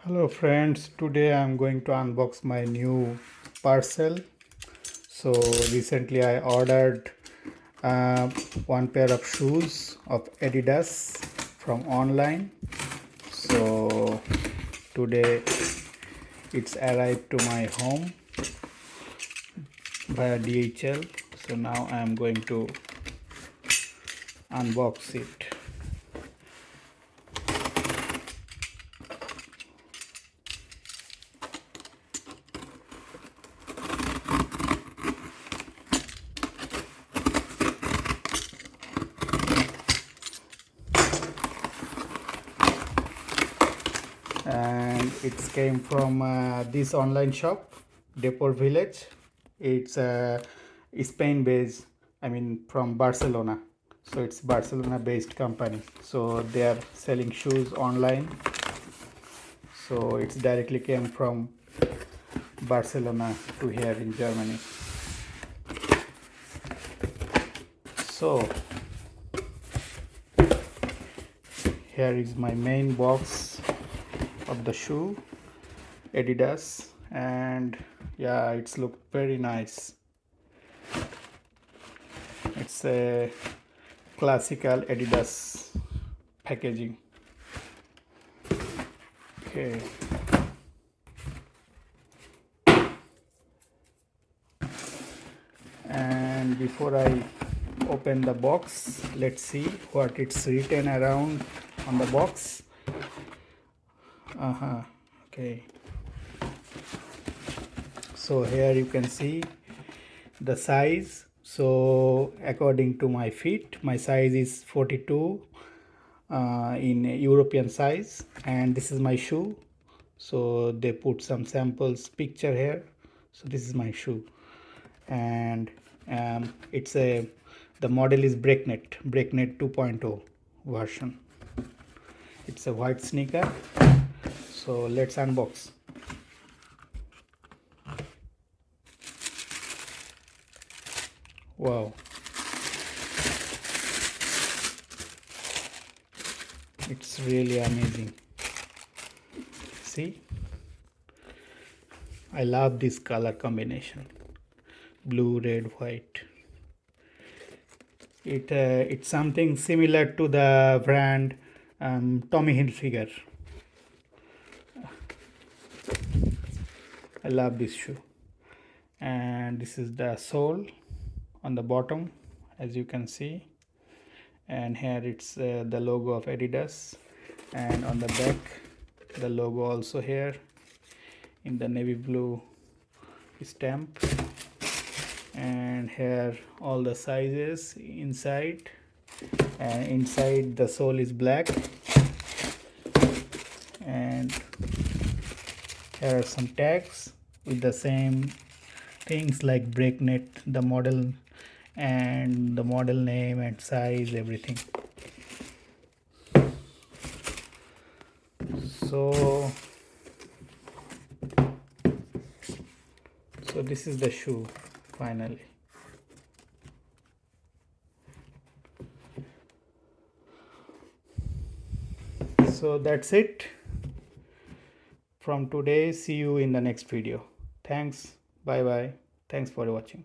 Hello friends, today I'm going to unbox my new parcel. So recently I ordered uh, one pair of shoes of Adidas from online. So today it's arrived to my home via DHL. So now I'm going to unbox it. And it came from this online shop, Depot Village. It's Spain based, from Barcelona. So it's Barcelona based company, so they are selling shoes online. So it's directly came from Barcelona to here in Germany. So here is my main box of the shoe, Adidas, and yeah, it's looked very nice. It's a classical Adidas packaging. Okay, and before I open the box, let's see what it's written around on the box. Okay, so here you can see the size. So according to my feet, my size is 42 in European size, and this is my shoe. So they put some samples picture here. So this is my shoe, and it's a the model is Breaknet 2.0 version. It's a white sneaker. So let's unbox. Wow, it's really amazing. See, I love this color combination, blue, red, white. It's something similar to the brand Tommy Hilfiger. I love this shoe. And this is the sole on the bottom, as you can see, and here it's the logo of Adidas, and on the back the logo also here in the navy blue stamp, and here all the sizes inside, and inside the sole is black, and here are some tags with the same things like Breaknet, the model, and the model name and size, everything. So this is the shoe finally. So that's it from today. See you in the next video. Thanks. Bye bye. Thanks for watching.